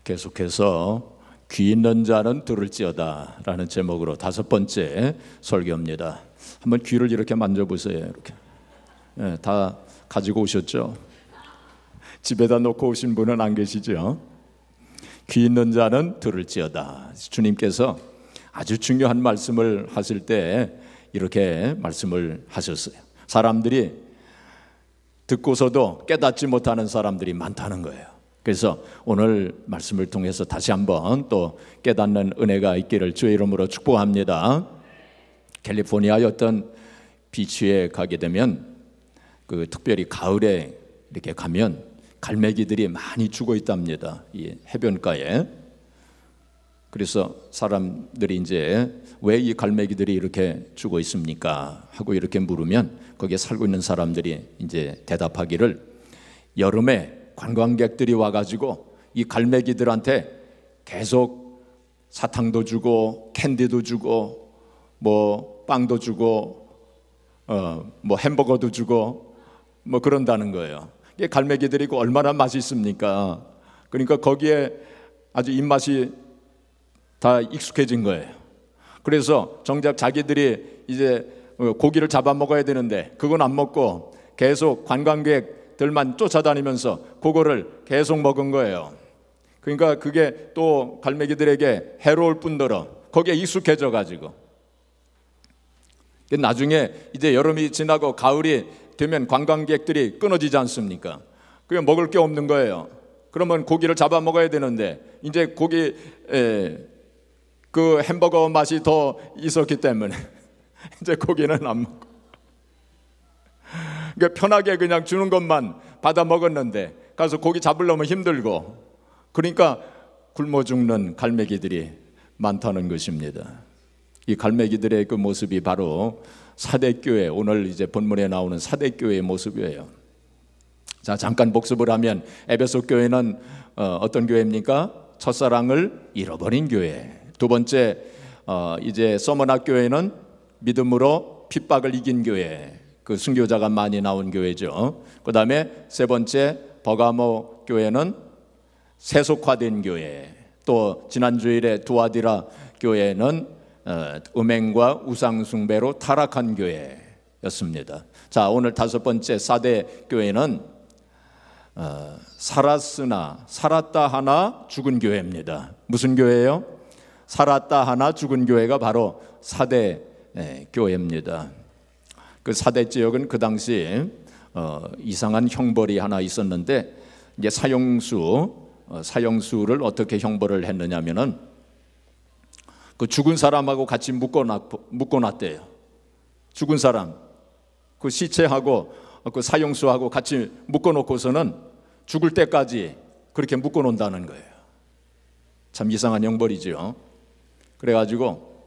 계속해서 귀 있는 자는 들을지어다 라는 제목으로 5번째 설교입니다. 한번 귀를 이렇게 만져보세요. 이렇게. 네, 다 가지고 오셨죠? 집에다 놓고 오신 분은 안 계시죠? 귀 있는 자는 들을지어다. 주님께서 아주 중요한 말씀을 하실 때 이렇게 말씀을 하셨어요. 사람들이 듣고서도 깨닫지 못하는 사람들이 많다는 거예요. 그래서 오늘 말씀을 통해서 다시 한번 또 깨닫는 은혜가 있기를 주의 이름으로 축복합니다. 캘리포니아의 어떤 비치에 가게 되면 특별히 가을에 이렇게 가면 갈매기들이 많이 죽어 있답니다. 이 해변가에. 그래서 사람들이 이제 왜 이 갈매기들이 이렇게 죽어 있습니까? 하고 이렇게 물으면 거기에 살고 있는 사람들이 이제 대답하기를 여름에 관광객들이 와가지고 이 갈매기들한테 계속 사탕도 주고 캔디도 주고 뭐 빵도 주고 뭐 햄버거도 주고 뭐 그런다는 거예요. 이게 갈매기들이 얼마나 맛있습니까? 그러니까 거기에 아주 입맛이 다 익숙해진 거예요. 그래서 정작 자기들이 이제 고기를 잡아먹어야 되는데 그건 안 먹고 계속 관광객들만 쫓아다니면서 그거를 계속 먹은 거예요. 그러니까 그게 또 갈매기들에게 해로울 뿐더러 거기에 익숙해져 가지고 나중에 이제 여름이 지나고 가을이 되면 관광객들이 끊어지지 않습니까? 그게 먹을 게 없는 거예요. 그러면 고기를 잡아 먹어야 되는데 이제 고기 그 햄버거 맛이 더 있었기 때문에 이제 고기는 안 먹고 그러니까 편하게 그냥 주는 것만 받아 먹었는데 가서 고기 잡으려면 힘들고 그러니까 굶어 죽는 갈매기들이 많다는 것입니다. 이 갈매기들의 그 모습이 바로 사대교회, 오늘 이제 본문에 나오는 사대교회의 모습이에요. 자, 잠깐 복습을 하면 에베소 교회는 어떤 교회입니까? 첫사랑을 잃어버린 교회. 두 번째 이제 서머나 교회는 믿음으로 핍박을 이긴 교회. 그 순교자가 많이 나온 교회죠. 그 다음에 세 번째 버가모 교회는 세속화된 교회. 또 지난 주일에 두아디라 교회는 음행과 우상숭배로 타락한 교회였습니다. 자, 오늘 5번째 사대 교회는 살았다 하나 죽은 교회입니다. 무슨 교회예요? 살았다 하나 죽은 교회가 바로 사대 교회입니다. 그 사대 지역은 그 당시 이상한 형벌이 하나 있었는데 이제 사형수를 어떻게 형벌을 했느냐면은 그 죽은 사람하고 같이 묶어놨대요. 죽은 사람 그 시체하고 그 사형수하고 같이 묶어놓고서는 죽을 때까지 그렇게 묶어놓는다는 거예요. 참 이상한 형벌이죠. 그래가지고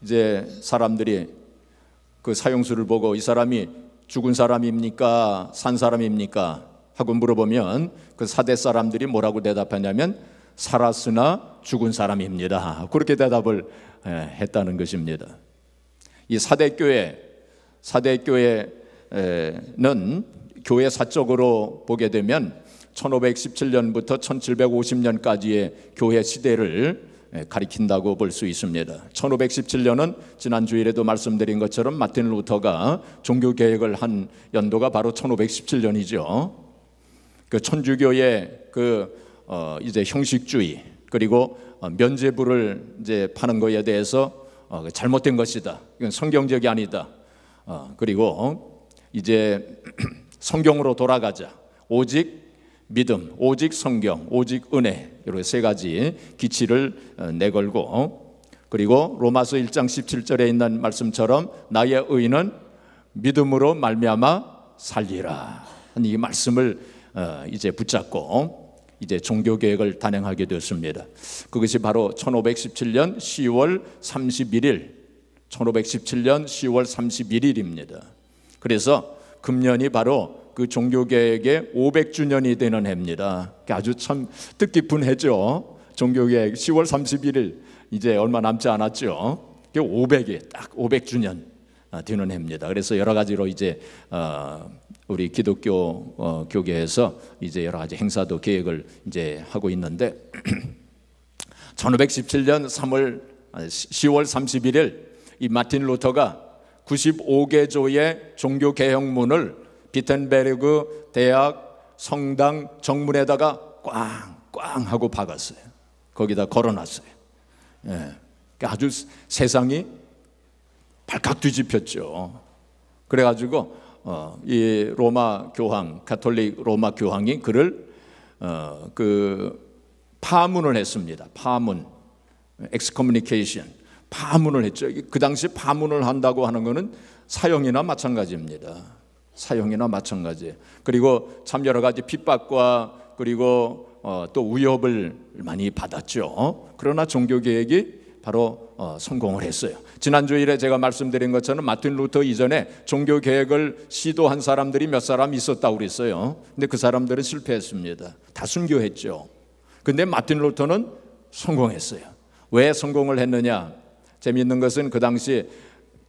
이제 사람들이 그 사형수를 보고 이 사람이 죽은 사람입니까? 산 사람입니까? 하고 물어보면 그 사대 사람들이 뭐라고 대답하냐면 살았으나 죽은 사람입니다. 그렇게 대답을 했다는 것입니다. 이 사대교회는 교회 사적으로 보게 되면 1517년부터 1750년까지의 교회 시대를 가리킨다고 볼 수 있습니다. 1517년은 지난 주일에도 말씀드린 것처럼 마틴 루터가 종교개혁을 한 연도가 바로 1517년이죠. 그 천주교의 이제 형식주의 그리고 면죄부를 이제 파는 것에 대해서 잘못된 것이다. 이건 성경적이 아니다. 그리고 이제 성경으로 돌아가자. 오직 믿음, 오직 성경, 오직 은혜 이렇게 세 가지 기치를 내걸고 그리고 로마서 1장 17절에 있는 말씀처럼 나의 의는 믿음으로 말미암아 살리라. 이 말씀을 이제 붙잡고 이제 종교개혁을 단행하게 되었습니다. 그것이 바로 1517년 10월 31일 1517년 10월 31일입니다. 그래서 금년이 바로 그 종교개혁의 500주년이 되는 해입니다. 아주 참 뜻깊은 해죠. 종교개혁 10월 31일 이제 얼마 남지 않았죠. 500이 딱 500주년 되는 해입니다. 그래서 여러 가지로 이제 우리 기독교 교계에서 이제 여러 가지 행사도 계획을 이제 하고 있는데 1517년 10월 31일 이 마틴 루터가 95개 조의 종교 개혁문을 비텐베르그 대학 성당 정문에다가 꽝꽝 하고 박았어요. 거기다 걸어놨어요. 예. 아주 세상이 발칵 뒤집혔죠. 그래가지고 이 로마 교황, 가톨릭 로마 교황이 그를 파문을 했습니다. 파문, excommunication, 파문을 했죠. 그 당시 파문을 한다고 하는 것은 사형이나 마찬가지입니다. 사형이나 마찬가지. 그리고 참 여러 가지 핍박과 그리고 또 위협을 많이 받았죠. 그러나 종교 개혁이 바로 성공을 했어요. 지난 주일에 제가 말씀드린 것처럼 마틴 루터 이전에 종교 개혁을 시도한 사람들이 몇 사람 있었다고 그랬어요. 근데 그 사람들은 실패했습니다. 다 순교했죠. 근데 마틴 루터는 성공했어요. 왜 성공을 했느냐? 재미있는 것은 그 당시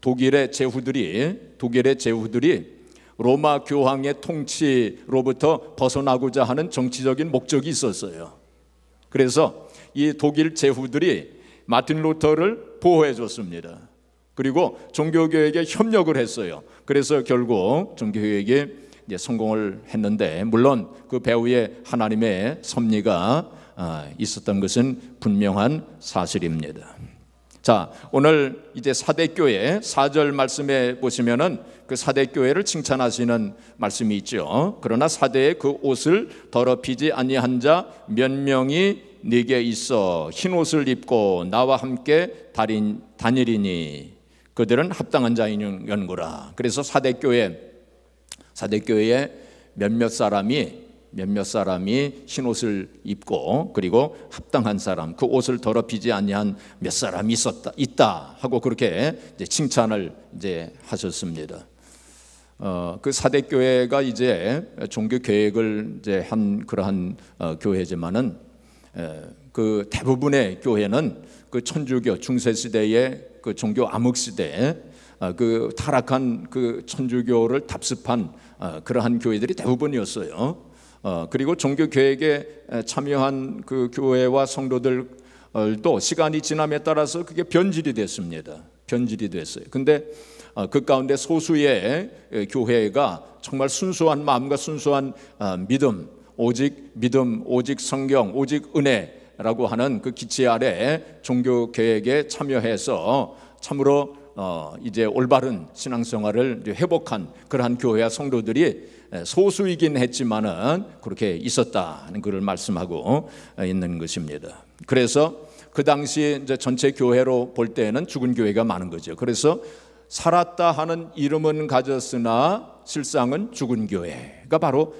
독일의 제후들이 로마 교황의 통치로부터 벗어나고자 하는 정치적인 목적이 있었어요. 그래서 이 독일 제후들이 마틴 루터를 보호해 줬습니다. 그리고 종교개혁에 협력을 했어요. 그래서 결국 종교개혁에 이제 성공을 했는데, 물론 그 배후에 하나님의 섭리가 있었던 것은 분명한 사실입니다. 자, 오늘 이제 사대교회 4절 말씀에 보시면은 그 사대교회를 칭찬하시는 말씀이 있죠. 그러나 사대의 그 옷을 더럽히지 아니한 자 몇 명이 네게 있어 흰 옷을 입고 나와 함께 다니리니 그들은 합당한 자이는거라. 그래서 사대교회에 몇몇 사람이 흰 옷을 입고 그리고 합당한 사람, 그 옷을 더럽히지 아니한 몇 사람이 있다 하고 그렇게 이제 칭찬을 이제 하셨습니다. 그 사대교회가 이제 종교 계획을 이제 한 그러한 교회지만은 그 대부분의 교회는 그 천주교 중세 시대의 그 종교 암흑 시대 그 타락한 그 천주교를 답습한 그러한 교회들이 대부분이었어요. 그리고 종교 계획에 참여한 그 교회와 성도들도 시간이 지남에 따라서 그게 변질이 됐습니다. 변질이 됐어요. 근데 그 가운데 소수의 교회가 정말 순수한 마음과 순수한 믿음, 오직 성경, 오직 은혜라고 하는 그 기치 아래 종교 계획에 참여해서 참으로 이제 올바른 신앙생활을 회복한 그러한 교회와 성도들이 소수이긴 했지만은 그렇게 있었다는 것을 말씀하고 있는 것입니다. 그래서 그 당시 이제 전체 교회로 볼 때는 죽은 교회가 많은 거죠. 그래서 살았다 하는 이름은 가졌으나 실상은 죽은 교회가 바로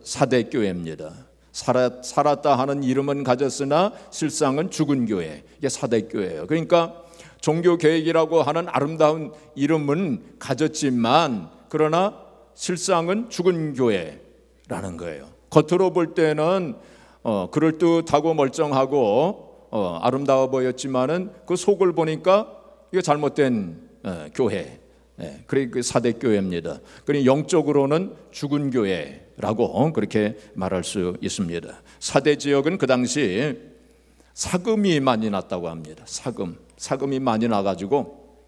사대교회입니다. 살았다 하는 이름은 가졌으나 실상은 죽은 교회, 이게 사대교회예요. 그러니까 종교개혁이라고 하는 아름다운 이름은 가졌지만 그러나 실상은 죽은 교회라는 거예요. 겉으로 볼 때는 그럴듯하고 멀쩡하고 아름다워 보였지만은 그 속을 보니까 이거 잘못된 교회, 그게 그 사대교회입니다. 그러니 영적으로는 죽은 교회라고 그렇게 말할 수 있습니다. 사대 지역은 그 당시 사금이 많이 났다고 합니다. 사금이 많이 나가지고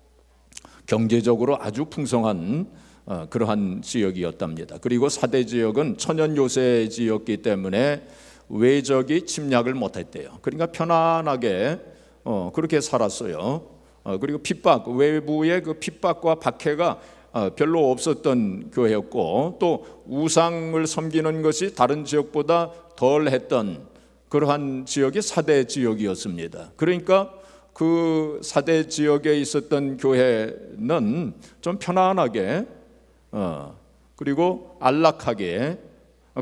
경제적으로 아주 풍성한 그러한 지역이었답니다. 그리고 사대 지역은 천연 요새 지역이기 때문에 외적이 침략을 못했대요. 그러니까 편안하게 그렇게 살았어요. 그리고 외부의 그 핍박과 박해가 별로 없었던 교회였고, 또 우상을 섬기는 것이 다른 지역보다 덜했던 그러한 지역이 사대 지역이었습니다. 그러니까 그 사대 지역에 있었던 교회는 좀 편안하게 그리고 안락하게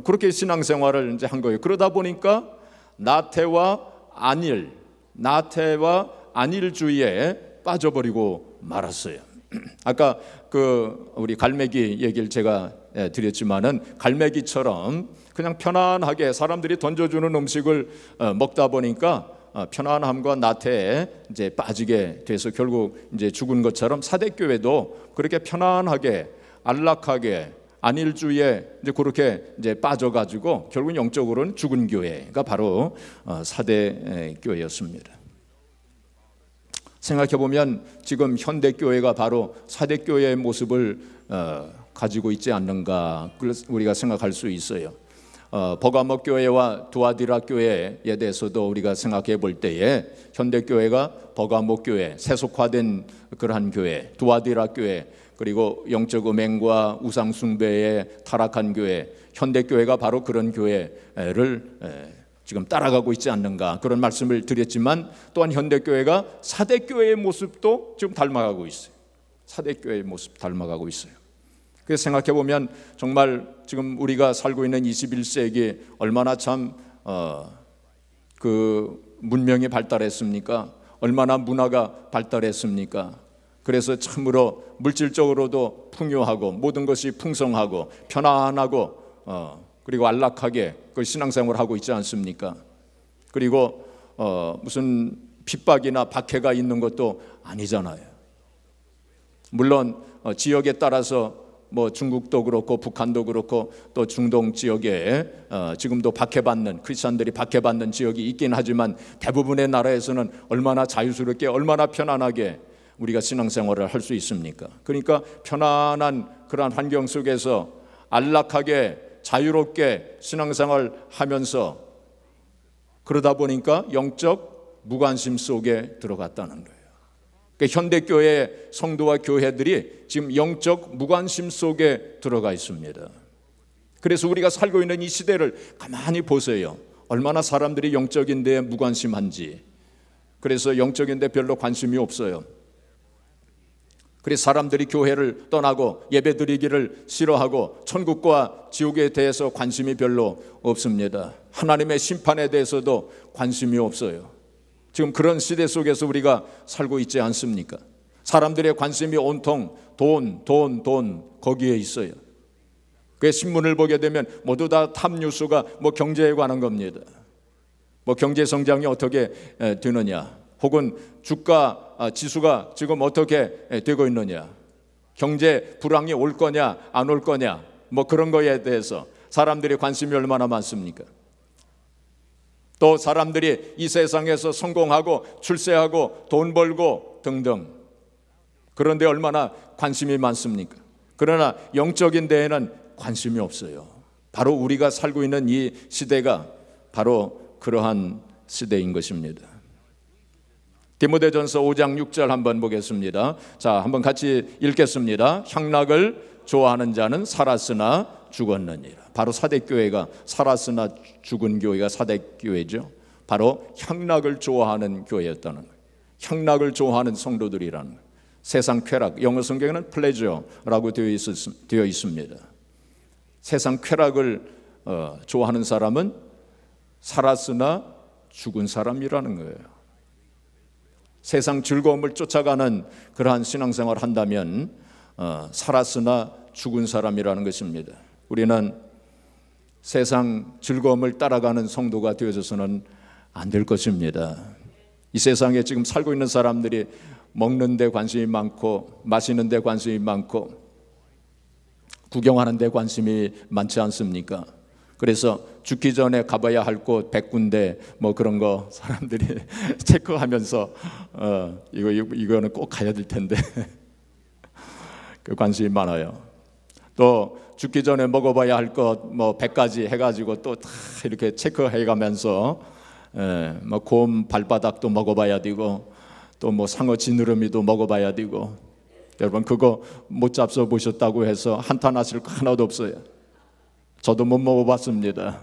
그렇게 신앙생활을 이제 한 거예요. 그러다 보니까 나태와 안일주의에 빠져버리고 말았어요. 아까 그 우리 갈매기 얘기를 제가 드렸지만은 갈매기처럼 그냥 편안하게 사람들이 던져주는 음식을 먹다 보니까 편안함과 나태에 이제 빠지게 돼서 결국 이제 죽은 것처럼 사대교회도 그렇게 편안하게 안락하게 안일주의에 이제 그렇게 이제 빠져가지고 결국 영적으로는 죽은 교회가 바로 사대교회였습니다. 생각해 보면 지금 현대 교회가 바로 사대교회의 모습을 가지고 있지 않는가 우리가 생각할 수 있어요. 버가모 교회와 두아디라 교회에 대해서도 우리가 생각해 볼 때에 현대 교회가 버가모 교회, 세속화된 그러한 교회, 두아디라 교회, 그리고 영적 음행과 우상 숭배에 타락한 교회, 현대 교회가 바로 그런 교회를 지금 따라가고 있지 않는가 그런 말씀을 드렸지만, 또한 현대 교회가 사대 교회의 모습도 지금 닮아가고 있어요. 사대 교회의 모습 닮아가고 있어요. 그래서 생각해 보면 정말 지금 우리가 살고 있는 21세기 얼마나 참 그 문명이 발달했습니까? 얼마나 문화가 발달했습니까? 그래서 참으로 물질적으로도 풍요하고 모든 것이 풍성하고 편안하고 그리고 안락하게 그 신앙생활을 하고 있지 않습니까? 그리고 무슨 핍박이나 박해가 있는 것도 아니잖아요. 물론 지역에 따라서 뭐 중국도 그렇고 북한도 그렇고 또 중동 지역에 지금도 박해받는 크리스찬들이 박해받는 지역이 있긴 하지만 대부분의 나라에서는 얼마나 자유스럽게 얼마나 편안하게 우리가 신앙생활을 할 수 있습니까? 그러니까 편안한 그런 환경 속에서 안락하게 자유롭게 신앙생활 하면서 그러다 보니까 영적 무관심 속에 들어갔다는 거예요. 그러니까 현대교회 성도와 교회들이 지금 영적 무관심 속에 들어가 있습니다. 그래서 우리가 살고 있는 이 시대를 가만히 보세요. 얼마나 사람들이 영적인 데에 무관심한지. 그래서 영적인 데 별로 관심이 없어요. 그래서 사람들이 교회를 떠나고 예배드리기를 싫어하고 천국과 지옥에 대해서 관심이 별로 없습니다. 하나님의 심판에 대해서도 관심이 없어요. 지금 그런 시대 속에서 우리가 살고 있지 않습니까? 사람들의 관심이 온통 돈 거기에 있어요. 그 신문을 보게 되면 모두 다 탑 뉴스가 뭐 경제에 관한 겁니다. 뭐 경제 성장이 어떻게 되느냐, 혹은 주가 지수가 지금 어떻게 되고 있느냐, 경제 불황이 올 거냐 안 올 거냐, 뭐 그런 거에 대해서 사람들의 관심이 얼마나 많습니까? 또 사람들이 이 세상에서 성공하고 출세하고 돈 벌고 등등, 그런데 얼마나 관심이 많습니까? 그러나 영적인 데에는 관심이 없어요. 바로 우리가 살고 있는 이 시대가 바로 그러한 시대인 것입니다. 디모데전서 5장 6절 한번 보겠습니다. 자, 한번 같이 읽겠습니다. 향락을 좋아하는 자는 살았으나 죽었느니라. 바로 사대교회가 살았으나 죽은 교회가 사대교회죠. 바로 향락을 좋아하는 교회였다는 거예요. 향락을 좋아하는 성도들이라는 거예요. 세상 쾌락, 영어 성경에는 pleasure라고 되어 있습니다. 세상 쾌락을 좋아하는 사람은 살았으나 죽은 사람이라는 거예요. 세상 즐거움을 쫓아가는 그러한 신앙생활을 한다면 살았으나 죽은 사람이라는 것입니다. 우리는 세상 즐거움을 따라가는 성도가 되어져서는 안 될 것입니다. 이 세상에 지금 살고 있는 사람들이 먹는 데 관심이 많고 마시는 데 관심이 많고 구경하는 데 관심이 많지 않습니까? 그래서 죽기 전에 가봐야 할 곳 100군데 뭐 그런 거 사람들이 체크하면서 이거는 꼭 가야 될 텐데 그 관심이 많아요. 또 죽기 전에 먹어봐야 할 것 뭐 100가지 해가지고 또 다 이렇게 체크해가면서 뭐 곰 발바닥도 먹어봐야 되고 또 뭐 상어 지느러미도 먹어봐야 되고, 여러분 그거 못 잡숴 보셨다고 해서 한탄하실 거 하나도 없어요. 저도 못 먹어봤습니다.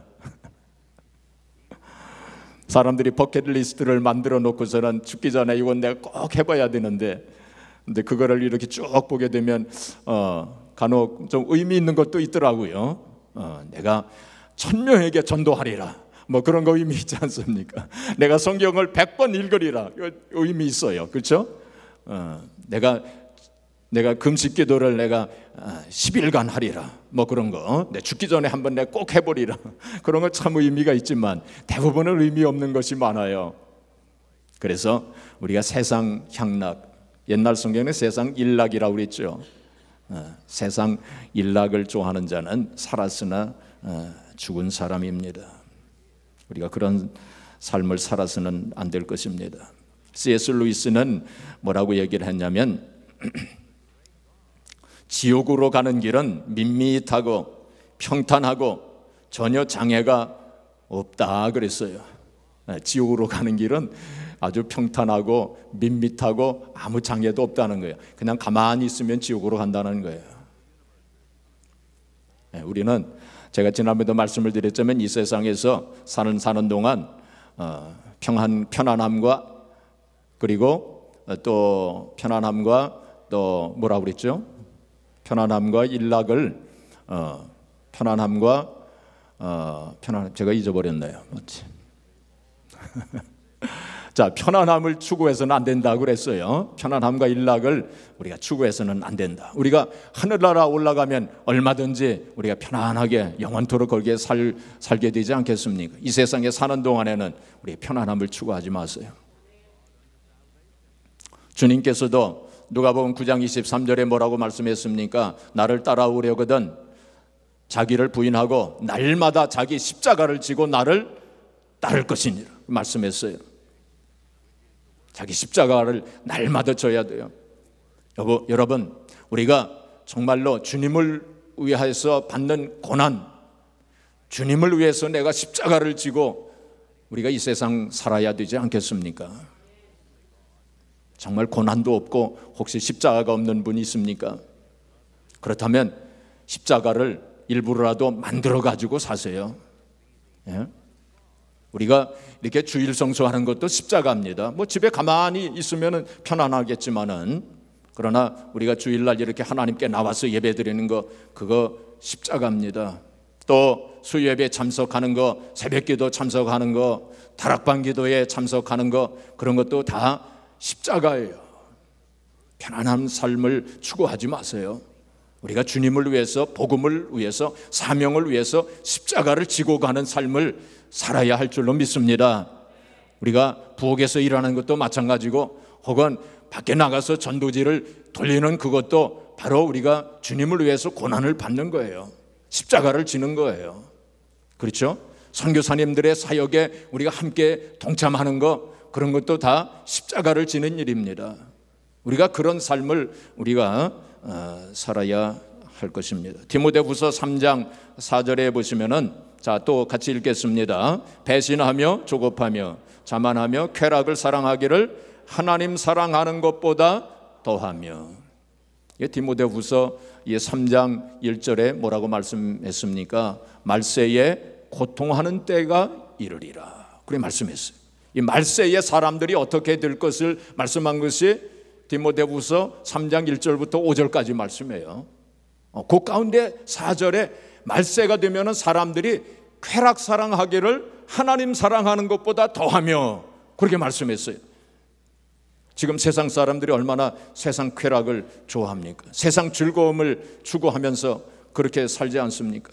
사람들이 버킷리스트를 만들어 놓고서는 죽기 전에 이건 내가 꼭 해봐야 되는데, 근데 그거를 이렇게 쭉 보게 되면 간혹 좀 의미 있는 것도 있더라고요. 내가 1000명에게 전도하리라, 뭐 그런 거 의미 있지 않습니까? 내가 성경을 100번 읽으리라, 의미 있어요. 그렇죠? 내가 금식 기도를 내가 10일간 하리라, 뭐 그런 거, 내 죽기 전에 한번 내가 꼭 해보리라, 그런 거 참 의미가 있지만 대부분은 의미 없는 것이 많아요. 그래서 우리가 세상 향락, 옛날 성경에는 세상 일락이라고 그랬죠. 세상 일락을 좋아하는 자는 살았으나 죽은 사람입니다. 우리가 그런 삶을 살아서는 안 될 것입니다. C.S. 루이스는 뭐라고 얘기를 했냐면 지옥으로 가는 길은 밋밋하고 평탄하고 전혀 장애가 없다 그랬어요. 지옥으로 가는 길은 아주 평탄하고 밋밋하고 아무 장애도 없다는 거예요. 그냥 가만히 있으면 지옥으로 간다는 거예요. 우리는 제가 지난번에도 말씀을 드렸지만 이 세상에서 사는 동안 편안함과 그리고 또 편안함과 또 뭐라고 그랬죠? 편안함과 일락을 편안함과 제가 잊어버렸네요. 뭐지? 자, 편안함을 추구해서는 안 된다고 그랬어요. 편안함과 일락을 우리가 추구해서는 안 된다. 우리가 하늘나라 올라가면 얼마든지 우리가 편안하게 영원토록 거기에 살게 되지 않겠습니까? 이 세상에 사는 동안에는 우리 편안함을 추구하지 마세요. 주님께서도 누가복음 9장 23절에 뭐라고 말씀했습니까? 나를 따라오려거든 자기를 부인하고 날마다 자기 십자가를 지고 나를 따를 것이니라 말씀했어요. 자기 십자가를 날마다 져야 돼요. 여러분, 우리가 정말로 주님을 위해서 받는 고난, 주님을 위해서 내가 십자가를 지고 우리가 이 세상 살아야 되지 않겠습니까? 정말 고난도 없고 혹시 십자가가 없는 분이 있습니까? 그렇다면 십자가를 일부러라도 만들어 가지고 사세요. 예? 우리가 이렇게 주일 성수하는 것도 십자가입니다. 뭐 집에 가만히 있으면 편안하겠지만은 그러나 우리가 주일날 이렇게 하나님께 나와서 예배드리는 거 그거 십자가입니다. 또 수요예배 참석하는 거, 새벽기도 참석하는 거, 다락방 기도에 참석하는 거 그런 것도 다 십자가예요. 편안한 삶을 추구하지 마세요. 우리가 주님을 위해서, 복음을 위해서, 사명을 위해서 십자가를 지고 가는 삶을 살아야 할 줄로 믿습니다. 우리가 부엌에서 일하는 것도 마찬가지고 혹은 밖에 나가서 전도지를 돌리는 그것도 바로 우리가 주님을 위해서 고난을 받는 거예요. 십자가를 지는 거예요. 그렇죠? 선교사님들의 사역에 우리가 함께 동참하는 거 그런 것도 다 십자가를 지는 일입니다. 우리가 그런 삶을 우리가 살아야 할 것입니다. 디모데후서 3장 4절에 보시면은 자, 또 같이 읽겠습니다. 배신하며 조급하며 자만하며 쾌락을 사랑하기를 하나님 사랑하는 것보다 더하며. 디모데후서 3장 1절에 뭐라고 말씀했습니까? 말세에 고통하는 때가 이르리라. 그렇게 말씀했어요. 이 말세에 사람들이 어떻게 될 것을 말씀한 것이 디모데후서 3장 1절부터 5절까지 말씀해요. 그 가운데 4절에 말세가 되면 사람들이 쾌락 사랑하기를 하나님 사랑하는 것보다 더하며 그렇게 말씀했어요. 지금 세상 사람들이 얼마나 세상 쾌락을 좋아합니까? 세상 즐거움을 추구하면서 그렇게 살지 않습니까?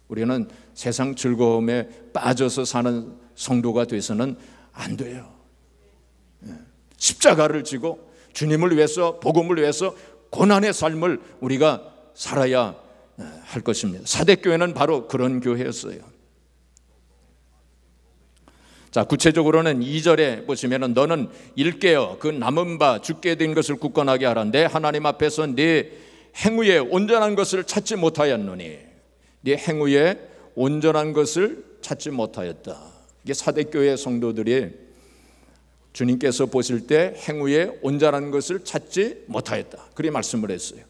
우리는 세상 즐거움에 빠져서 사는 성도가 돼서는 안 돼요. 십자가를 지고 주님을 위해서, 복음을 위해서 고난의 삶을 우리가 살아야 할 것입니다. 사대교회는 바로 그런 교회였어요. 자, 구체적으로는 2절에 보시면은 너는 일깨어 그 남은 바 죽게 된 것을 굳건하게 하란데 하나님 앞에서 네 행위에 온전한 것을 찾지 못하였노니 네 행위에 온전한 것을 찾지 못하였다. 이게 사대교회 성도들이 주님께서 보실 때 행위에 온전한 것을 찾지 못하였다. 그렇게 말씀을 했어요.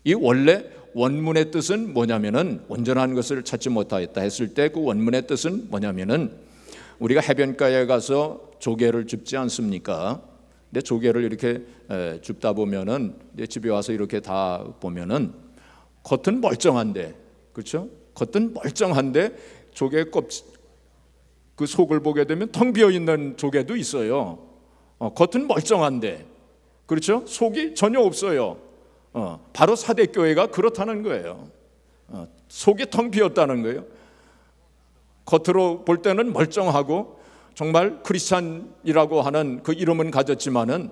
이 원래 원문의 뜻은 뭐냐면은 온전한 것을 찾지 못하였다 했을 때 그 원문의 뜻은 뭐냐면은 우리가 해변가에 가서 조개를 줍지 않습니까? 근데 조개를 이렇게 줍다 보면은 집에 와서 이렇게 다 보면은 겉은 멀쩡한데, 그렇죠? 겉은 멀쩡한데 조개 그 속을 보게 되면 텅 비어 있는 조개도 있어요. 겉은 멀쩡한데, 그렇죠? 속이 전혀 없어요. 바로 사대교회가 그렇다는 거예요. 속이 텅 비었다는 거예요. 겉으로 볼 때는 멀쩡하고 정말 크리스찬이라고 하는 그 이름은 가졌지만은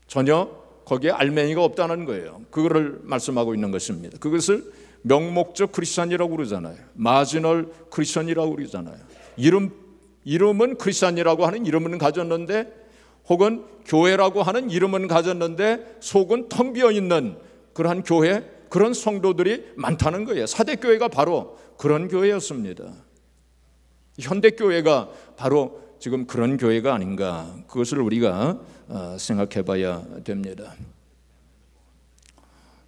전혀 거기에 알맹이가 없다는 거예요. 그거를 말씀하고 있는 것입니다. 그것을 명목적 크리스찬이라고 그러잖아요. 마지널 크리스찬이라고 그러잖아요. 이름은 크리스찬이라고 하는 이름은 가졌는데, 혹은 교회라고 하는 이름은 가졌는데 속은 텅 비어 있는 그러한 교회, 그런 성도들이 많다는 거예요. 사대교회가 바로 그런 교회였습니다. 현대교회가 바로 지금 그런 교회가 아닌가, 그것을 우리가 생각해 봐야 됩니다.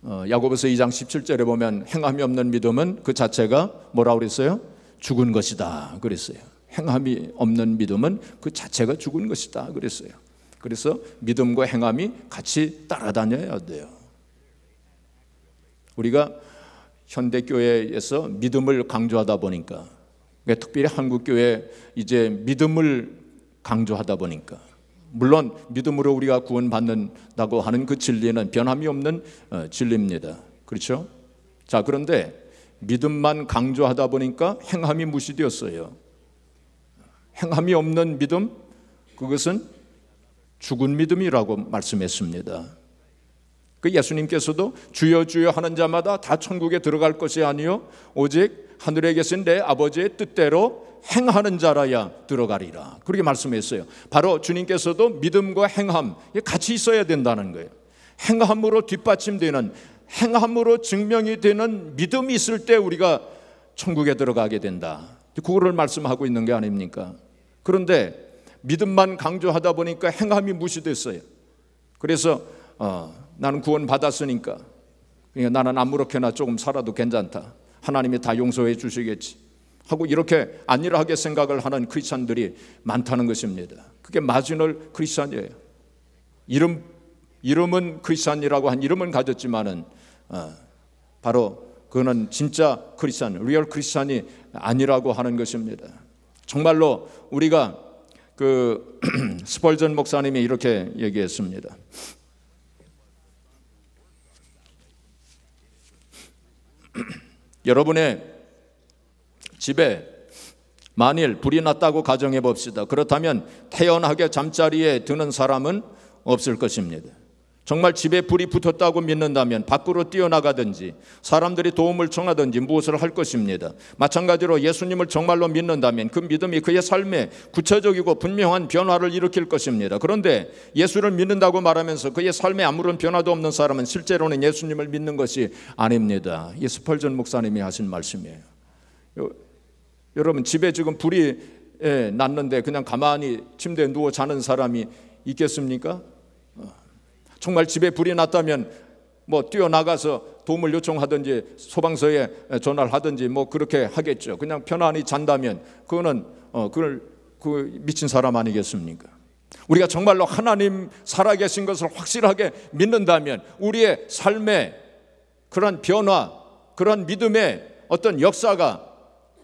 야고보서 2장 17절에 보면 행함이 없는 믿음은 그 자체가 뭐라고 그랬어요? 죽은 것이다 그랬어요. 행함이 없는 믿음은 그 자체가 죽은 것이다 그랬어요. 그래서 믿음과 행함이 같이 따라다녀야 돼요. 우리가 현대교회에서 믿음을 강조하다 보니까, 특별히 한국교회 이제 믿음을 강조하다 보니까, 물론 믿음으로 우리가 구원받는다고 하는 그 진리는 변함이 없는 진리입니다. 그렇죠? 자, 그런데 믿음만 강조하다 보니까 행함이 무시되었어요. 행함이 없는 믿음, 그것은 죽은 믿음이라고 말씀했습니다. 그 예수님께서도 주여 주여 하는 자마다 다 천국에 들어갈 것이 아니요 오직 하늘에 계신 내 아버지의 뜻대로 행하는 자라야 들어가리라, 그렇게 말씀했어요. 바로 주님께서도 믿음과 행함 같이 있어야 된다는 거예요. 행함으로 뒷받침되는, 행함으로 증명이 되는 믿음이 있을 때 우리가 천국에 들어가게 된다, 그거를 말씀하고 있는 게 아닙니까? 그런데 믿음만 강조하다 보니까 행함이 무시됐어요. 그래서 나는 구원 받았으니까 그러니까 나는 아무렇게나 조금 살아도 괜찮다, 하나님이 다 용서해 주시겠지 하고 이렇게 안일하게 생각을 하는 크리스찬들이 많다는 것입니다. 그게 마지널 크리스찬이에요. 이름은 크리스찬이라고 한 이름은 가졌지만은 바로 그거는 진짜 크리스찬, 리얼 크리스찬이 아니라고 하는 것입니다. 정말로 우리가 그 스펄전 목사님이 이렇게 얘기했습니다. 여러분의 집에 만일 불이 났다고 가정해 봅시다. 그렇다면 태연하게 잠자리에 드는 사람은 없을 것입니다. 정말 집에 불이 붙었다고 믿는다면 밖으로 뛰어나가든지 사람들이 도움을 청하든지 무엇을 할 것입니다. 마찬가지로 예수님을 정말로 믿는다면 그 믿음이 그의 삶에 구체적이고 분명한 변화를 일으킬 것입니다. 그런데 예수를 믿는다고 말하면서 그의 삶에 아무런 변화도 없는 사람은 실제로는 예수님을 믿는 것이 아닙니다. 이 스펄전 목사님이 하신 말씀이에요. 여러분, 집에 지금 불이 났는데 그냥 가만히 침대에 누워 자는 사람이 있겠습니까? 정말 집에 불이 났다면 뭐 뛰어나가서 도움을 요청하든지 소방서에 전화를 하든지 뭐 그렇게 하겠죠. 그냥 편안히 잔다면 그거는 그 미친 사람 아니겠습니까? 우리가 정말로 하나님 살아계신 것을 확실하게 믿는다면 우리의 삶에 그런 변화, 그런 믿음의 어떤 역사가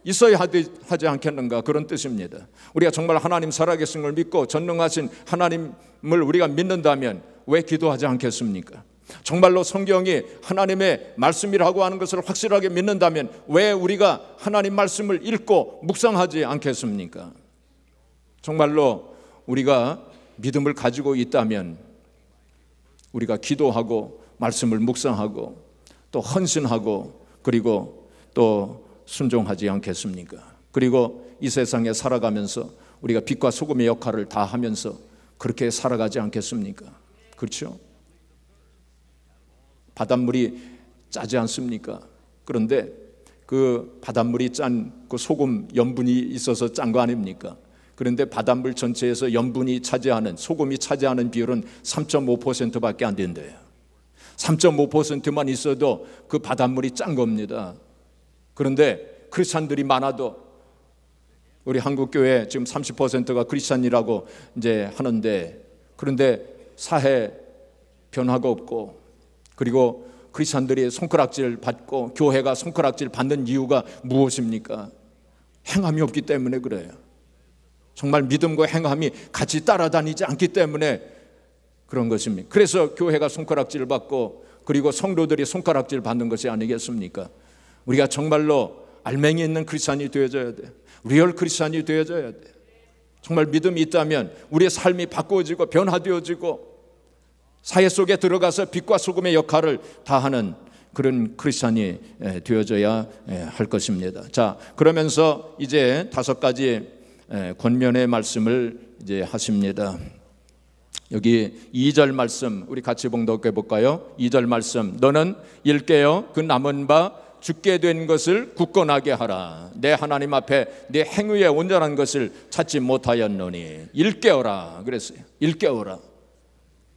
있어야 하지 않겠는가, 그런 뜻입니다. 우리가 정말 하나님 살아계신 걸 믿고 전능하신 하나님을 우리가 믿는다면 왜 기도하지 않겠습니까? 정말로 성경이 하나님의 말씀이라고 하는 것을 확실하게 믿는다면 왜 우리가 하나님 말씀을 읽고 묵상하지 않겠습니까? 정말로 우리가 믿음을 가지고 있다면 우리가 기도하고 말씀을 묵상하고 또 헌신하고 그리고 또 순종하지 않겠습니까? 그리고 이 세상에 살아가면서 우리가 빛과 소금의 역할을 다 하면서 그렇게 살아가지 않겠습니까? 그렇죠? 바닷물이 짜지 않습니까? 그런데 그 바닷물이 짠 그 소금 염분이 있어서 짠 거 아닙니까? 그런데 바닷물 전체에서 염분이 차지하는, 소금이 차지하는 비율은 3.5%밖에 안 된대요. 3.5%만 있어도 그 바닷물이 짠 겁니다. 그런데 크리스찬들이 많아도, 우리 한국교회 지금 30%가 크리스찬이라고 이제 하는데, 그런데 사회 변화가 없고, 그리고 크리스찬들이 손가락질 받고 교회가 손가락질 받는 이유가 무엇입니까? 행함이 없기 때문에 그래요. 정말 믿음과 행함이 같이 따라다니지 않기 때문에 그런 것입니다. 그래서 교회가 손가락질 받고 그리고 성도들이 손가락질 받는 것이 아니겠습니까? 우리가 정말로 알맹이 있는 크리스찬이 되어져야 돼. 리얼 크리스찬이 되어져야 돼. 정말 믿음이 있다면 우리의 삶이 바꾸어지고 변화되어지고 사회 속에 들어가서 빛과 소금의 역할을 다하는 그런 크리스찬이 되어져야 할 것입니다. 자, 그러면서 이제 5가지 권면의 말씀을 이제 하십니다. 여기 2절 말씀 우리 같이 봉독해 볼까요? 2절 말씀, 너는 일깨어 그 남은 바 죽게 된 것을 굳건하게 하라. 내 하나님 앞에 내 행위의 온전한 것을 찾지 못하였노니. 일깨어라 그랬어요. 일깨어라.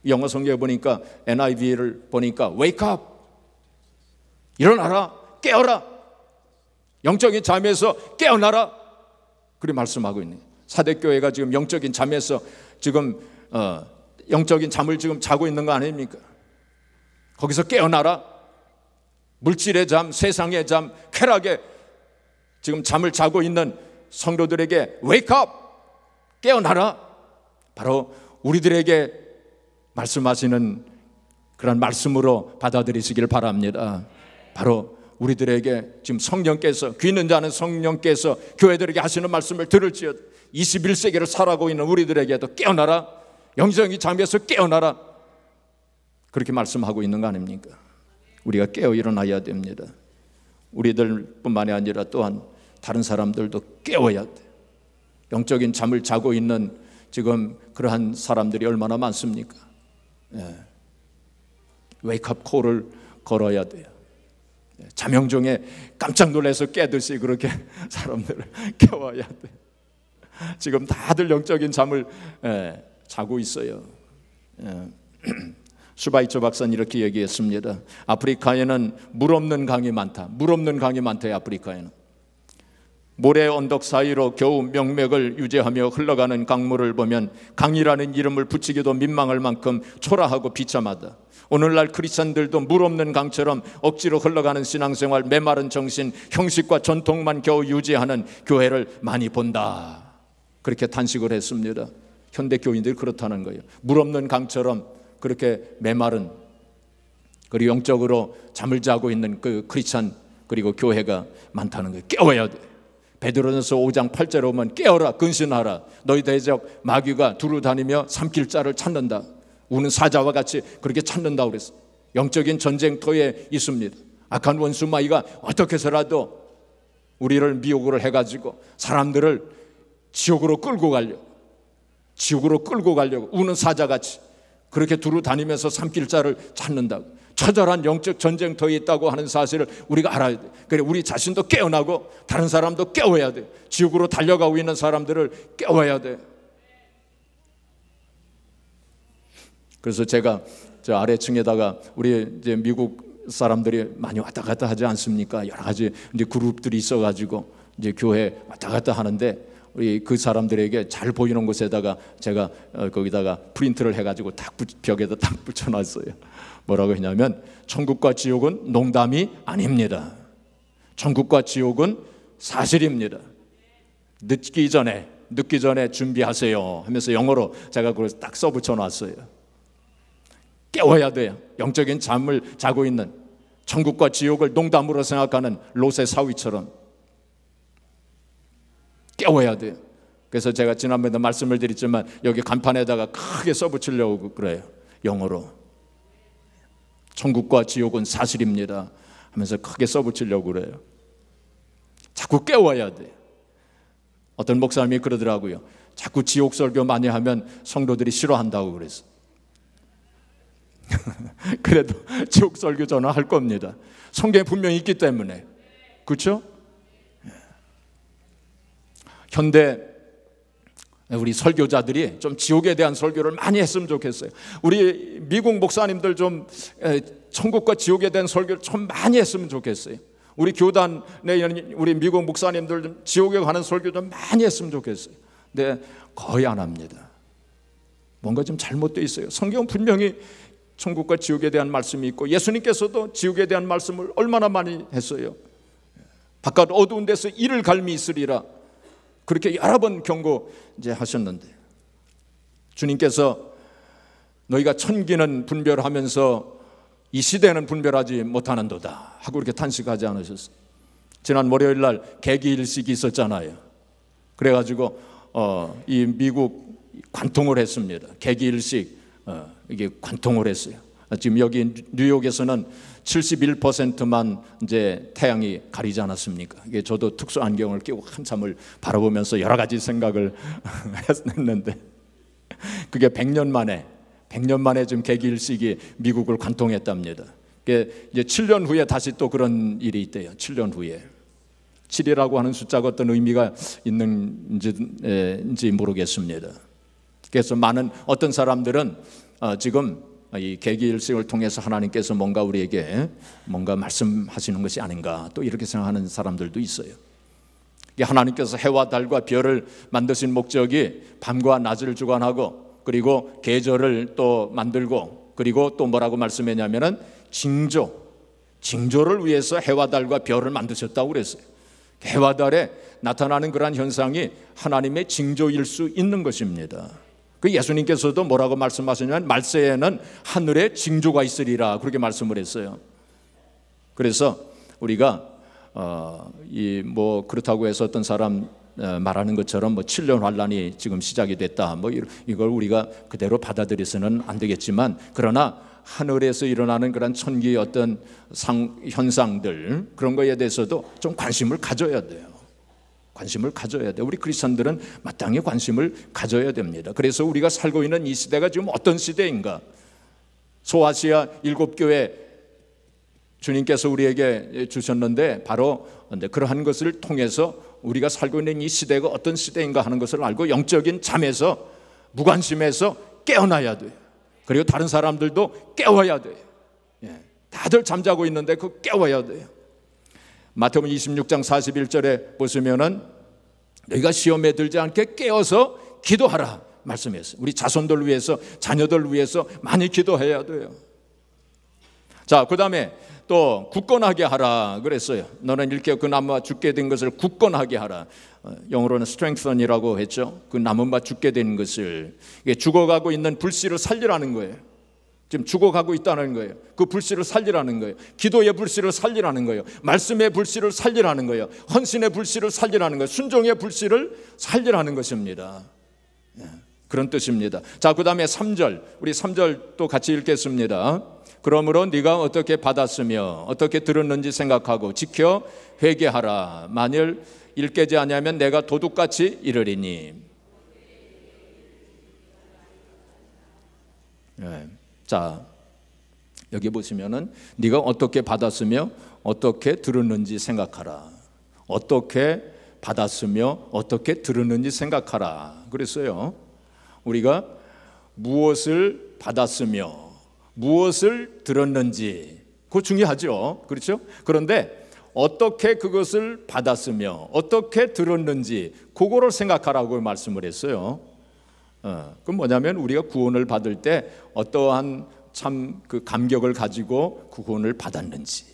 영어 성경에 보니까 NIV를 보니까 wake up, 일어나라, 깨어라, 영적인 잠에서 깨어나라, 그렇게 말씀하고 있네요. 사대교회가 지금 영적인 잠에서 지금 영적인 잠을 지금 자고 있는 거 아닙니까? 거기서 깨어나라. 물질의 잠, 세상의 잠, 쾌락에 지금 잠을 자고 있는 성도들에게 wake up, 깨어나라. 바로 우리들에게 말씀하시는 그런 말씀으로 받아들이시길 바랍니다. 바로 우리들에게 지금 성령께서, 귀 있는 자는 성령께서 교회들에게 하시는 말씀을 들을지어다. 21세기를 살아가고 있는 우리들에게도 깨어나라, 영적인 잠에서 깨어나라, 그렇게 말씀하고 있는 거 아닙니까? 우리가 깨어 일어나야 됩니다. 우리들뿐만이 아니라 또한 다른 사람들도 깨워야 돼. 영적인 잠을 자고 있는 지금 그러한 사람들이 얼마나 많습니까? 웨이크업 콜을 걸어야 돼요. 잠영종에 깜짝 놀라서 깨듯이 그렇게 사람들을 깨워야 돼. 지금 다들 영적인 잠을 자고 있어요. 슈바이처 박사는 이렇게 얘기했습니다. 아프리카에는 물 없는 강이 많다. 물 없는 강이 많대요. 아프리카에는 모래 언덕 사이로 겨우 명맥을 유지하며 흘러가는 강물을 보면 강이라는 이름을 붙이기도 민망할 만큼 초라하고 비참하다. 오늘날 크리스찬들도 물 없는 강처럼 억지로 흘러가는 신앙생활, 메마른 정신, 형식과 전통만 겨우 유지하는 교회를 많이 본다. 그렇게 탄식을 했습니다. 현대 교인들이 그렇다는 거예요. 물 없는 강처럼 그렇게 메마른, 그리고 영적으로 잠을 자고 있는 그 크리스찬 그리고 교회가 많다는 거예요. 깨워야 돼. 베드로전서 5장 8절에 보면 깨어라, 근신하라. 너희 대적 마귀가 두루 다니며 삼킬 자를 찾는다. 우는 사자와 같이 그렇게 찾는다고 그랬어요. 영적인 전쟁터에 있습니다. 악한 원수 마귀가 어떻게 해서라도 우리를 미혹을 해가지고 사람들을 지옥으로 끌고 가려고 우는 사자같이 그렇게 두루 다니면서 삼킬 자를 찾는다고. 처절한 영적 전쟁터에 있다고 하는 사실을 우리가 알아야 돼. 그래, 우리 자신도 깨어나고 다른 사람도 깨워야 돼. 지옥으로 달려가고 있는 사람들을 깨워야 돼. 그래서 제가 저 아래층에다가 우리 이제 미국 사람들이 많이 왔다 갔다 하지 않습니까? 여러 가지 이제 그룹들이 있어가지고 이제 교회 왔다 갔다 하는데 우리 그 사람들에게 잘 보이는 곳에다가 제가 거기다가 프린트를 해가지고 딱 벽에다 딱 붙여놨어요. 뭐라고 했냐면 천국과 지옥은 농담이 아닙니다. 천국과 지옥은 사실입니다. 늦기 전에 준비하세요 하면서 영어로 제가 그걸 딱 써붙여놨어요. 깨워야 돼요. 영적인 잠을 자고 있는, 천국과 지옥을 농담으로 생각하는 롯의 사위처럼 깨워야 돼요. 그래서 제가 지난번에도 말씀을 드렸지만 여기 간판에다가 크게 써붙이려고 그래요. 영어로 천국과 지옥은 사실입니다 하면서 크게 써붙이려고 그래요. 자꾸 깨워야 돼요. 어떤 목사님이 그러더라고요. 자꾸 지옥 설교 많이 하면 성도들이 싫어한다고 그랬어요. 그래도 지옥 설교 저는 할 겁니다. 성경에 분명히 있기 때문에. 그렇죠? 현대 우리 설교자들이 좀 지옥에 대한 설교를 많이 했으면 좋겠어요. 우리 미국 목사님들 좀 천국과 지옥에 대한 설교를 좀 많이 했으면 좋겠어요. 우리 교단에 있는 우리 미국 목사님들 좀 지옥에 관한 설교 좀 많이 했으면 좋겠어요. 근데 거의 안 합니다. 뭔가 좀 잘못되어 있어요. 성경은 분명히 천국과 지옥에 대한 말씀이 있고 예수님께서도 지옥에 대한 말씀을 얼마나 많이 했어요. 바깥 어두운 데서 이를 갈미 있으리라 그렇게 여러 번 경고 이제 하셨는데 주님께서 너희가 천기는 분별하면서 이 시대는 분별하지 못하는도다 하고 이렇게 탄식하지 않으셨어요. 지난 월요일 날 개기일식이 있었잖아요. 그래가지고 이 미국 관통을 했습니다. 개기일식 이게 관통을 했어요. 지금 여기 뉴욕에서는 71%만 이제 태양이 가리지 않았습니까? 이게 저도 특수 안경을 끼고 한참을 바라보면서 여러 가지 생각을 했는데, 그게 100년 만에 지금 개기일식이 미국을 관통했답니다. 이제 7년 후에 다시 또 그런 일이 있대요. 7년 후에 7이라고 하는 숫자가 어떤 의미가 있는지 모르겠습니다. 그래서 많은 어떤 사람들은 지금 이 개기일식을 통해서 하나님께서 뭔가 우리에게 뭔가 말씀하시는 것이 아닌가, 또 이렇게 생각하는 사람들도 있어요. 하나님께서 해와 달과 별을 만드신 목적이 밤과 낮을 주관하고, 그리고 계절을 또 만들고, 그리고 또 뭐라고 말씀했냐면은 징조를 위해서 해와 달과 별을 만드셨다고 그랬어요. 해와 달에 나타나는 그러한 현상이 하나님의 징조일 수 있는 것입니다. 그 예수님께서도 뭐라고 말씀하시냐면 말세에는 하늘에 징조가 있으리라, 그렇게 말씀을 했어요. 그래서 우리가 그렇다고 해서 어떤 사람 말하는 것처럼 7년 환란이 지금 시작이 됐다, 이걸 우리가 그대로 받아들여서는 안 되겠지만, 그러나 하늘에서 일어나는 그런 천기의 어떤 현상들, 그런 거에 대해서도 좀 관심을 가져야 돼요. 관심을 가져야 돼요. 우리 크리스천들은 마땅히 관심을 가져야 됩니다. 그래서 우리가 살고 있는 이 시대가 지금 어떤 시대인가? 소아시아 7교회 주님께서 우리에게 주셨는데, 바로 그러한 것을 통해서 우리가 살고 있는 이 시대가 어떤 시대인가 하는 것을 알고 영적인 잠에서, 무관심에서 깨어나야 돼요. 그리고 다른 사람들도 깨워야 돼요. 다들 잠자고 있는데 그 깨워야 돼요. 마태복음 26장 41절에 보시면은 너희가 시험에 들지 않게 깨어서 기도하라 말씀했어요. 우리 자손들 위해서, 자녀들 위해서 많이 기도해야 돼요. 자, 그 다음에 또 굳건하게 하라 그랬어요. 너는 이렇게 그 나무와 죽게 된 것을 굳건하게 하라. 영어로는 strengthen이라고 했죠. 그 나무와 죽게 된 것을, 죽어가고 있는 불씨를 살리라는 거예요. 지금 죽어가고 있다는 거예요. 그 불씨를 살리라는 거예요. 기도의 불씨를 살리라는 거예요. 말씀의 불씨를 살리라는 거예요. 헌신의 불씨를 살리라는 거예요. 순종의 불씨를 살리라는 것입니다. 그런 뜻입니다. 자, 그 다음에 3절, 우리 3절 또 같이 읽겠습니다. 그러므로 네가 어떻게 받았으며 어떻게 들었는지 생각하고 지켜 회개하라. 만일 읽게 아니하면 내가 도둑같이 이르리니. 자, 여기 보시면은 네가 어떻게 받았으며 어떻게 들었는지 생각하라. 어떻게 받았으며 어떻게 들었는지 생각하라 그랬어요. 우리가 무엇을 받았으며 무엇을 들었는지, 그거 중요하죠. 그렇죠? 그런데 어떻게 그것을 받았으며 어떻게 들었는지 그거를 생각하라고 말씀을 했어요. 그건 뭐냐면 우리가 구원을 받을 때 어떠한 참 그 감격을 가지고 구원을 받았는지,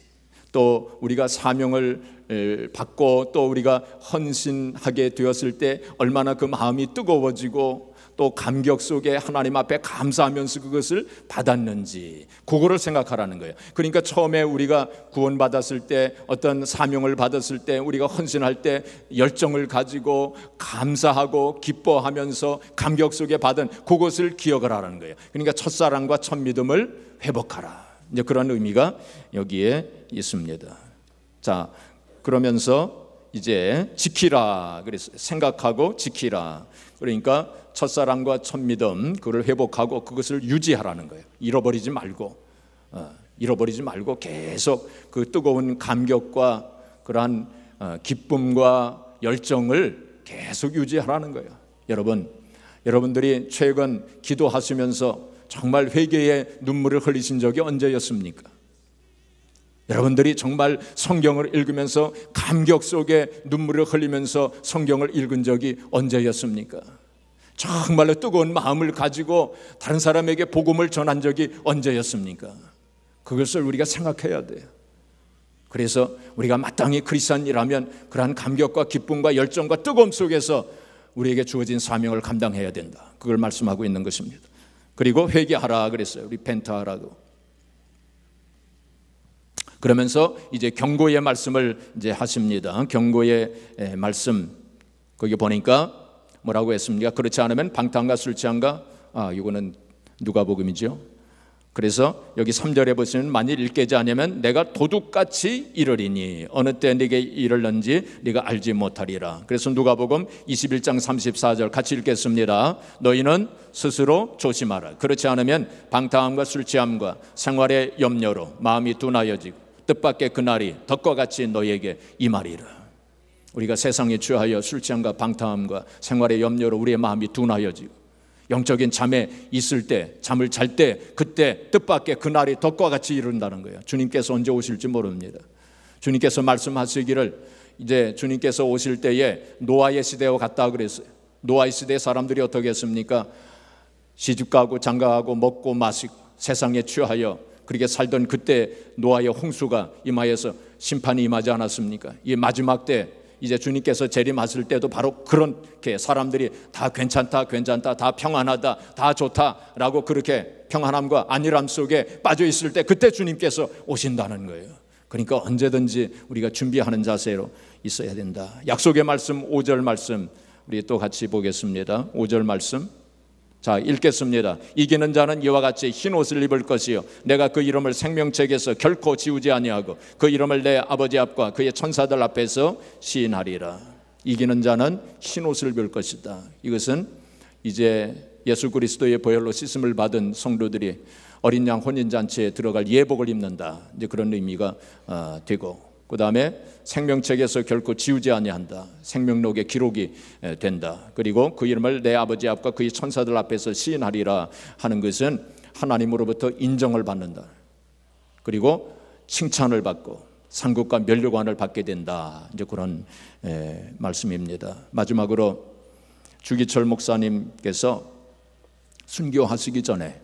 또 우리가 사명을 받고 또 우리가 헌신하게 되었을 때 얼마나 그 마음이 뜨거워지고 또 감격 속에 하나님 앞에 감사하면서 그것을 받았는지, 그거를 생각하라는 거예요. 그러니까 처음에 우리가 구원받았을 때, 어떤 사명을 받았을 때, 우리가 헌신할 때 열정을 가지고 감사하고 기뻐하면서 감격 속에 받은 그것을 기억을 하라는 거예요. 그러니까 첫사랑과 첫 믿음을 회복하라, 이제 그런 의미가 여기에 있습니다. 자, 그러면서 이제 지키라 그랬어요. 생각하고 지키라. 그러니까 첫사랑과 첫 믿음, 그걸 회복하고 그것을 유지하라는 거예요. 잃어버리지 말고 계속 그 뜨거운 감격과 그러한 기쁨과 열정을 계속 유지하라는 거예요. 여러분들이 최근 기도하시면서 정말 회개의 눈물을 흘리신 적이 언제였습니까? 여러분들이 정말 성경을 읽으면서 감격 속에 눈물을 흘리면서 성경을 읽은 적이 언제였습니까? 정말로 뜨거운 마음을 가지고 다른 사람에게 복음을 전한 적이 언제였습니까? 그것을 우리가 생각해야 돼요. 그래서 우리가 마땅히 크리스찬이라면 그러한 감격과 기쁨과 열정과 뜨거움 속에서 우리에게 주어진 사명을 감당해야 된다, 그걸 말씀하고 있는 것입니다. 그리고 회개하라 그랬어요. 리펜트하라고. 그러면서 이제 경고의 말씀을 이제 하십니다. 경고의 말씀 거기 보니까 뭐라고 했습니까? 그렇지 않으면 방탕과 술 취함과 이거는 누가복음이죠. 그래서 여기 3절에 보시면 만일 일깨지 않으면 내가 도둑같이 이르리니 어느 때 네게 이르는지 네가 알지 못하리라. 그래서 누가복음 21장 34절 같이 읽겠습니다. 너희는 스스로 조심하라. 그렇지 않으면 방탕함과 술 취함과 생활의 염려로 마음이 둔하여지고 뜻밖의 그날이 덕과 같이 너희에게 임하리라. 우리가 세상에 취하여 술 취함과 방탕함과 생활의 염려로 우리의 마음이 둔하여지고 영적인 잠에 있을 때, 잠을 잘 때 그때 뜻밖의 그날이 덕과 같이 이룬다는 거예요. 주님께서 언제 오실지 모릅니다. 주님께서 말씀하시기를 이제 주님께서 오실 때에 노아의 시대와 같다 그랬어요. 노아의 시대 사람들이 어떻게 했습니까? 시집가고 장가가고 먹고 마시고 세상에 취하여 그렇게 살던 그때 노아의 홍수가 임하여서 심판이 임하지 않았습니까? 이 마지막 때 이제 주님께서 재림하실 때도 바로 그렇게 사람들이 다 괜찮다 다 평안하다 다 좋다라고 그렇게 평안함과 안일함 속에 빠져 있을 때 그때 주님께서 오신다는 거예요. 그러니까 언제든지 우리가 준비하는 자세로 있어야 된다. 약속의 말씀 5절 말씀 우리 또 같이 보겠습니다. 5절 말씀 자 읽겠습니다. 이기는 자는 이와 같이 흰 옷을 입을 것이요 내가 그 이름을 생명책에서 결코 지우지 아니하고 그 이름을 내 아버지 앞과 그의 천사들 앞에서 시인하리라. 이기는 자는 흰 옷을 입을 것이다. 이것은 이제 예수 그리스도의 보혈로 씻음을 받은 성도들이 어린 양 혼인잔치에 들어갈 예복을 입는다. 이제 그런 의미가 되고 그 다음에 생명책에서 결코 지우지 아니한다. 생명록에 기록이 된다. 그리고 그 이름을 내 아버지 앞과 그의 천사들 앞에서 시인하리라 하는 것은 하나님으로부터 인정을 받는다. 그리고 칭찬을 받고 상급과 면류관을 받게 된다. 이제 그런 말씀입니다. 마지막으로 주기철 목사님께서 순교하시기 직전에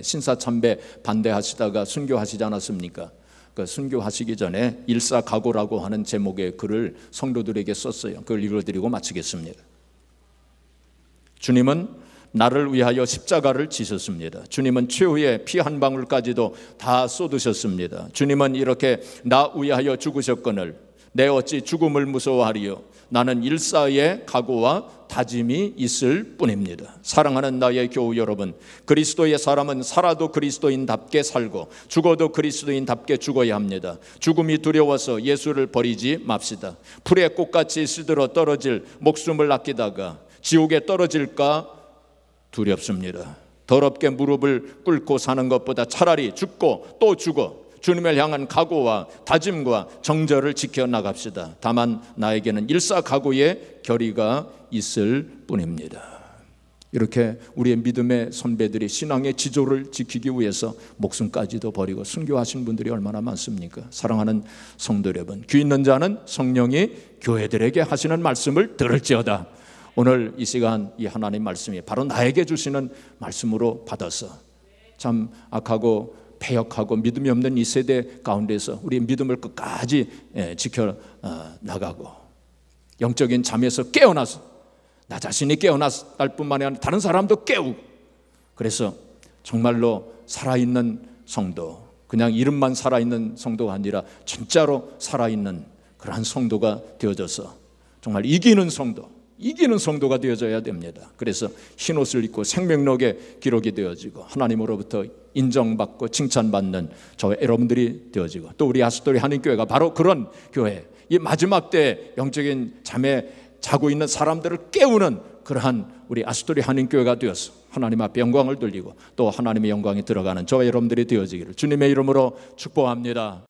신사참배 반대하시다가 순교하시지 않았습니까? 그 순교하시기 전에 일사각오라고 하는 제목의 글을 성도들에게 썼어요. 그걸 읽어드리고 마치겠습니다. 주님은 나를 위하여 십자가를 지셨습니다. 주님은 최후의 피 한 방울까지도 다 쏟으셨습니다. 주님은 이렇게 나 위하여 죽으셨거늘 내 어찌 죽음을 무서워하리요. 나는 일사의 각오와 다짐이 있을 뿐입니다. 사랑하는 나의 교우 여러분, 그리스도의 사람은 살아도 그리스도인답게 살고 죽어도 그리스도인답게 죽어야 합니다. 죽음이 두려워서 예수를 버리지 맙시다. 풀의 꽃같이 시들어 떨어질 목숨을 아끼다가 지옥에 떨어질까 두렵습니다. 더럽게 무릎을 꿇고 사는 것보다 차라리 죽고 또 죽어 주님을 향한 각오와 다짐과 정절을 지켜나갑시다. 다만 나에게는 일사각오의 결의가 있을 뿐입니다. 이렇게 우리의 믿음의 선배들이 신앙의 지조를 지키기 위해서 목숨까지도 버리고 순교하신 분들이 얼마나 많습니까? 사랑하는 성도 여러분, 귀 있는 자는 성령이 교회들에게 하시는 말씀을 들을지어다. 오늘 이 시간 이 하나님 말씀이 바로 나에게 주시는 말씀으로 받아서 참 악하고 패역하고 믿음이 없는 이 세대 가운데서 우리의 믿음을 끝까지 지켜 나가고 영적인 잠에서 깨어나서 나 자신이 깨어날 뿐만이 아니라 다른 사람도 깨우고 그래서 정말로 살아있는 성도, 그냥 이름만 살아있는 성도가 아니라 진짜로 살아있는 그러한 성도가 되어져서 정말 이기는 성도가 되어져야 됩니다. 그래서 흰옷을 입고 생명록에 기록이 되어지고 하나님으로부터 인정받고 칭찬받는 저와 여러분들이 되어지고 또 우리 아스토리 한인교회가 바로 그런 교회, 이 마지막 때 영적인 잠에 자고 있는 사람들을 깨우는 그러한 우리 아스토리 한인교회가 되어서 하나님 앞에 영광을 돌리고 또 하나님의 영광이 들어가는 저와 여러분들이 되어지기를 주님의 이름으로 축복합니다.